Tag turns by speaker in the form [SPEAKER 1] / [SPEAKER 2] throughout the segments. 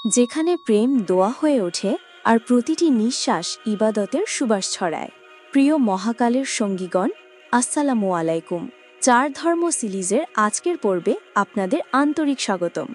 [SPEAKER 1] যেখানে প্রেম দোয়া হয়ে ওঠে আর প্রতিটি নিঃশ্বাস ইবাদতের সুবাস ছড়ায়। প্রিয় মহাকালের সঙ্গীগণ, আসসালামু আলাইকুম। চার ধর্ম সিরিজের আজকের পর্বে আপনাদের আন্তরিক স্বাগতম।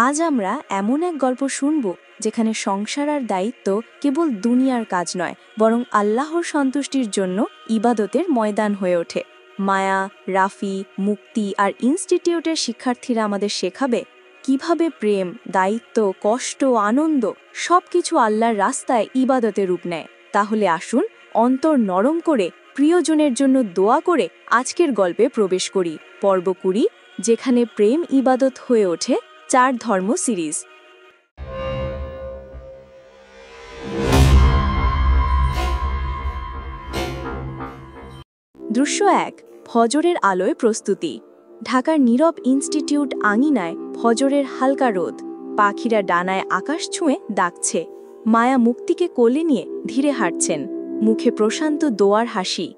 [SPEAKER 1] আজ আমরা এমন এক গল্প শুনব যেখানে সংসার আর দায়িত্ব কেবল দুনিয়ার কাজ নয়, বরং আল্লাহর সন্তুষ্টির জন্য ইবাদতের ময়দান হয়ে ওঠে। মায়া, রাফি, মুক্তি আর ইনস্টিটিউটের শিক্ষার্থীরা আমাদের শেখাবে কিভাবে প্রেম, দায়িত্ব, কষ্ট, আনন্দ সবকিছু আল্লাহর রাস্তায় ইবাদতে রূপ নেয়। তাহলে আসুন অন্তর নরম করে প্রিয়জনের জন্য দোয়া করে আজকের গল্পে প্রবেশ করি। পর্ব 20, যেখানে প্রেম ইবাদত হয়ে ওঠে। চার ধর্ম সিরিজ। দৃশ্য 1, ফজরের আলোয় প্রস্তুতি। ঢাকার নীরব ইনস্টিটিউট আঙিনায় ফজরের হালকা রোদ, পাখিরা ডানায় আকাশ ছুঁয়ে ডাকছে। মায়া মুক্তিকে কোলে নিয়ে ধীরে হাঁটছেন, মুখে প্রশান্ত দোয়ার হাসি।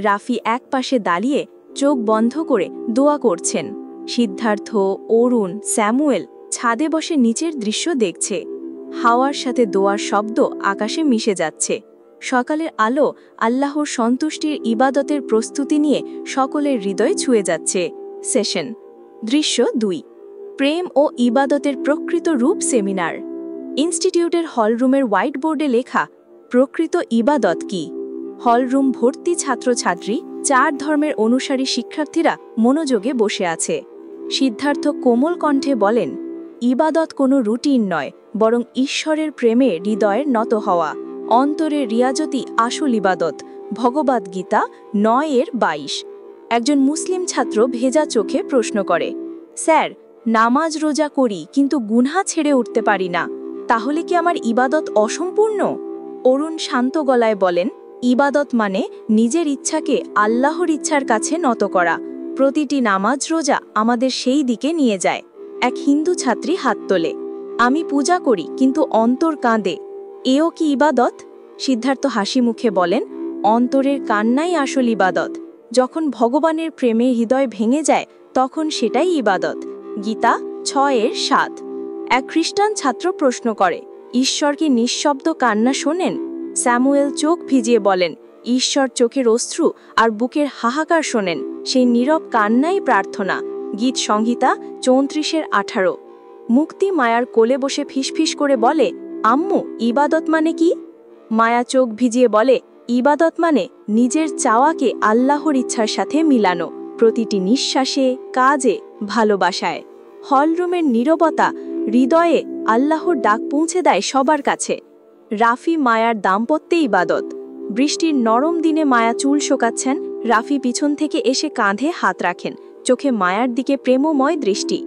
[SPEAKER 1] রাফি এক পাশে দাঁড়িয়ে চোখ বন্ধ করে দোয়া করছেন। সিদ্ধার্থ, অরুণ, স্যামুয়েল ছাদে বসে নিচের দৃশ্য দেখছে। হাওয়ার সাথে দোয়ার শব্দ আকাশে মিশে যাচ্ছে। সকালের আলো আল্লাহর সন্তুষ্টির ইবাদতের প্রস্তুতি নিয়ে সকলের হৃদয় ছুঁয়ে যাচ্ছে। সেশন। দৃশ্য 2, প্রেম ও ইবাদতের প্রকৃত রূপ সেমিনার। ইনস্টিটিউটের হলরুমের হোয়াইট বোর্ডে লেখা, প্রকৃত ইবাদত কি? হলরুম ভর্তি ছাত্রছাত্রী, চার ধর্মের অনুসারী শিক্ষার্থীরা মনোযোগে বসে আছে। সিদ্ধার্থ কোমল কণ্ঠে বলেন, ইবাদত কোনো রুটিন নয়, বরং ঈশ্বরের প্রেমে হৃদয়ের নত হওয়া। অন্তরের রিয়াজতি আসল ইবাদত। ভগবদ্গীতা 9:22। একজন মুসলিম ছাত্র ভেজা চোখে প্রশ্ন করে, স্যার, নামাজ রোজা করি কিন্তু গুনহা ছেড়ে উঠতে পারি না, তাহলে কি আমার ইবাদত অসম্পূর্ণ? অরুণ শান্ত গলায় বলেন, ইবাদত মানে নিজের ইচ্ছাকে আল্লাহর ইচ্ছার কাছে নত করা। প্রতিটি নামাজ রোজা আমাদের সেই দিকে নিয়ে যায়। এক হিন্দু ছাত্রী হাত তোলে, আমি পূজা করি কিন্তু অন্তর কাঁদে, এও কি ইবাদত? সিদ্ধার্থ হাসি মুখে বলেন, অন্তরের কান্নাই আসল ইবাদত। যখন ভগবানের প্রেমে হৃদয় ভেঙে যায় তখন সেটাই ইবাদত। গীতা 6:7। এক খ্রিস্টান ছাত্র প্রশ্ন করে, ঈশ্বর কি নিঃশব্দ কান্না শোনেন? স্যামুয়েল চোখ ভিজিয়ে বলেন, ঈশ্বর চোখের অশ্রু আর বুকের হাহাকার শোনেন, সেই নীরব কান্নাই প্রার্থনা। গীত সংহিতা 34:18। মুক্তি মায়ার কোলে বসে ফিসফিস করে বলে, আম্মু, ইবাদত মানে কি? মায়া চোখ ভিজিয়ে বলে, ইবাদত মানে নিজের চাওয়াকে আল্লাহর ইচ্ছার সাথে মিলানো, প্রতিটি নিঃশ্বাসে, কাজে, ভালোবাসায়। হলরুমের নীরবতা হৃদয়ে আল্লাহর ডাক পৌঁছে দেয় সবার কাছে। রাফি মায়ার দাম্পত্যে ইবাদত। বৃষ্টির নরম দিনে মায়া চুল শোকাচ্ছেন, রাফি পিছন থেকে এসে কাঁধে হাত রাখেন, চোখে মায়ার দিকে প্রেমময় দৃষ্টি।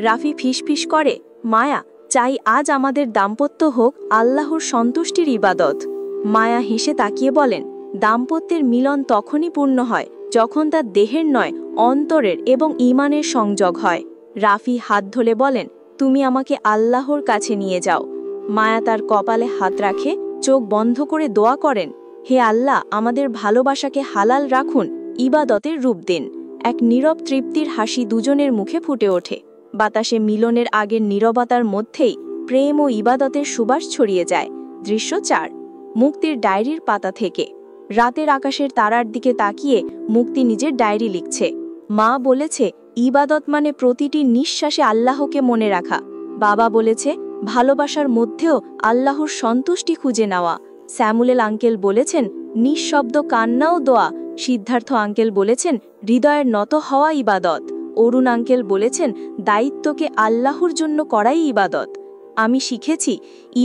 [SPEAKER 1] রাফি ফিসফিস করে, মায়া, চাই আজ আমাদের দাম্পত্য হোক আল্লাহর সন্তুষ্টির ইবাদত। মায়া হেসে তাকিয়ে বলেন, দাম্পত্যের মিলন তখনই পূর্ণ হয় যখন তার দেহের নয়, অন্তরের এবং ঈমানের সংযোগ হয়। রাফি হাত ধরে বলেন, তুমি আমাকে আল্লাহর কাছে নিয়ে যাও। মায়া তার কপালে হাত রাখে, চোখ বন্ধ করে দোয়া করেন, হে আল্লাহ, আমাদের ভালোবাসাকে হালাল রাখুন, ইবাদতের রূপ দিন। এক নীরব তৃপ্তির হাসি দুজনের মুখে ফুটে ওঠে। বাতাসে মিলনের আগের নীরবতার মধ্যেই প্রেম ও ইবাদতের সুবাস ছড়িয়ে যায়। দৃশ্য 4, মুক্তির ডায়েরির পাতা থেকে। রাতের আকাশের তারার দিকে তাকিয়ে মুক্তি নিজের ডায়েরি লিখছে। মা বলেছে, ইবাদত মানে প্রতিটি নিঃশ্বাসে আল্লাহকে মনে রাখা। বাবা বলেছে, ভালোবাসার মধ্যেও আল্লাহর সন্তুষ্টি খুঁজে নেওয়া। স্যামুয়েল আঙ্কেল বলেছেন, নিঃশব্দ কান্নাও দোয়া। সিদ্ধার্থ আঙ্কেল বলেছেন, হৃদয়ের নত হওয়া ইবাদত। অরুণ আঙ্কেল বলেছেন, দায়িত্বকে আল্লাহর জন্য করাই ইবাদত। আমি শিখেছি,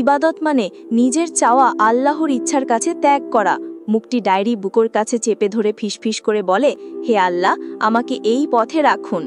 [SPEAKER 1] ইবাদত মানে নিজের চাওয়া আল্লাহর ইচ্ছার কাছে ত্যাগ করা। মুক্তি ডায়েরি বুকের কাছে চেপে ধরে ফিসফিস করে বলে, হে আল্লাহ, আমাকে এই পথে রাখুন।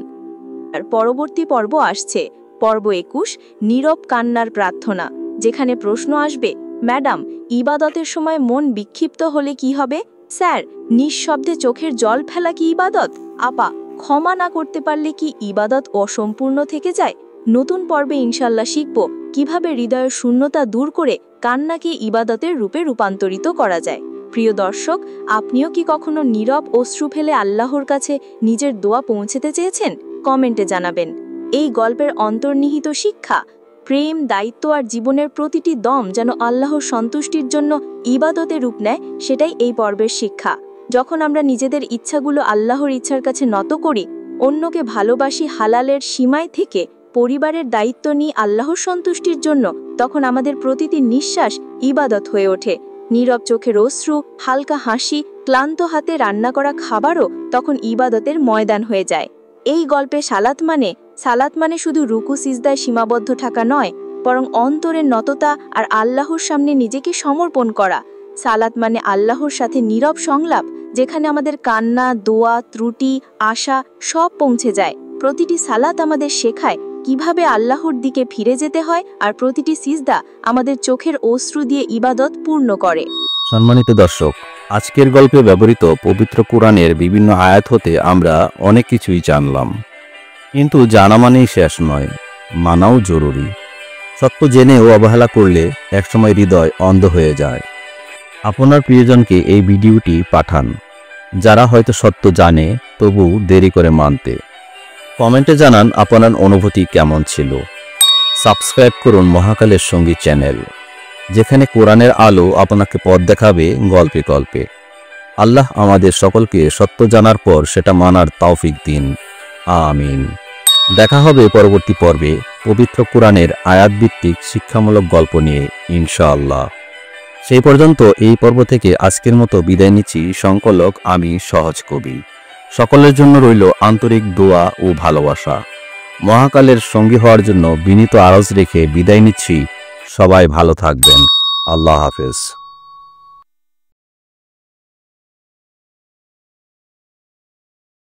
[SPEAKER 1] আর পরবর্তী পর্ব আসছে, পর্ব 21, নীরব কান্নার প্রার্থনা, যেখানে প্রশ্ন আসবে, ম্যাডাম, ইবাদতের সময় মন বিক্ষিপ্ত হলে কি হবে? স্যার, নিঃশব্দে চোখের জল ফেলা কি ইবাদত? আপা, ক্ষমা না করতে পারলে কি ইবাদত অসম্পূর্ণ থেকে যায়? নতুন পর্বে ইনশাল্লাহ শিখব কিভাবে হৃদয়ের শূন্যতা দূর করে কান্নাকে ইবাদতের রূপে রূপান্তরিত করা যায়। প্রিয় দর্শক, আপনিও কি কখনো নীরব অশ্রু ফেলে আল্লাহর কাছে নিজের দোয়া পৌঁছতে চেয়েছেন? কমেন্টে জানাবেন। এই গল্পের অন্তর্নিহিত শিক্ষা, প্রেম, দায়িত্ব আর জীবনের প্রতিটি দম যেন আল্লাহর সন্তুষ্টির জন্য ইবাদতে রূপ নেয়, সেটাই এই পর্বের শিক্ষা। যখন আমরা নিজেদের ইচ্ছাগুলো আল্লাহর ইচ্ছার কাছে নত করি, অন্যকে ভালোবাসি হালালের সীমায় থেকে, পরিবারের দায়িত্ব নিই আল্লাহর সন্তুষ্টির জন্য, তখন আমাদের প্রতিটি নিঃশ্বাস ইবাদত হয়ে ওঠে। নীরব চোখের অশ্রু, হালকা হাসি, ক্লান্ত হাতে রান্না করা খাবারও তখন ইবাদতের ময়দান হয়ে যায়। এই গল্পে সালাত মানে শুধু রুকু সিজদায় সীমাবদ্ধ থাকা নয়, বরং অন্তরের নততা আর আল্লাহর সামনে নিজেকে সমর্পণ করা। সালাত মানে আল্লাহর সাথে নীরব সংলাপ, যেখানে আমাদের কান্না, দোয়া, ত্রুটি, আশা সব পৌঁছে যায়। প্রতিটি সালাত আমাদের শেখায় কিভাবে আল্লাহর দিকে ফিরে যেতে হয়, আর প্রতিটি সিজদা আমাদের চোখের অশ্রু দিয়ে ইবাদত পূর্ণ করে।
[SPEAKER 2] সম্মানিত দর্শক, আজকের গল্পে ব্যবহৃত পবিত্র কোরআনের বিভিন্ন আয়াত হতে আমরা অনেক কিছুই জানলাম, কিন্তু জানা মানেই শেষ নয়, মানাও জরুরি। সত্য জেনেও অবহেলা করলে একসময় হৃদয় অন্ধ হয়ে যায়। আপনার প্রিয়জনকে এই ভিডিওটি পাঠান, যারা হয়তো সত্য জানে তবু দেরি করে মানতে। কমেন্টে জানান আপনার অনুভূতি কেমন ছিল। সাবস্ক্রাইব করুন মহাকালের সঙ্গী চ্যানেল, যেখানে কোরআনের আলো আপনাকে পথ দেখাবে গল্পে গল্পে। আল্লাহ আমাদের সকলকে সত্য জানার পর সেটা মানার তৌফিক দিন। আমিন। দেখা হবে পরবর্তী পর্বে পবিত্র কোরআনের আয়াতভিত্তিক শিক্ষামূলক গল্প নিয়ে, ইনশাআল্লাহ। সেই পর্যন্ত এই পর্ব থেকে আজকের মতো বিদায় নিচ্ছি। সংকলক আমি সহজ কবি। সকলের জন্য রইল আন্তরিক দোয়া ও ভালোবাসা। মহাকালের সঙ্গী হওয়ার জন্য বিনীত আরজ রেখে বিদায় নিচ্ছি। সবাই ভালো থাকবেন। আল্লাহ হাফেজ।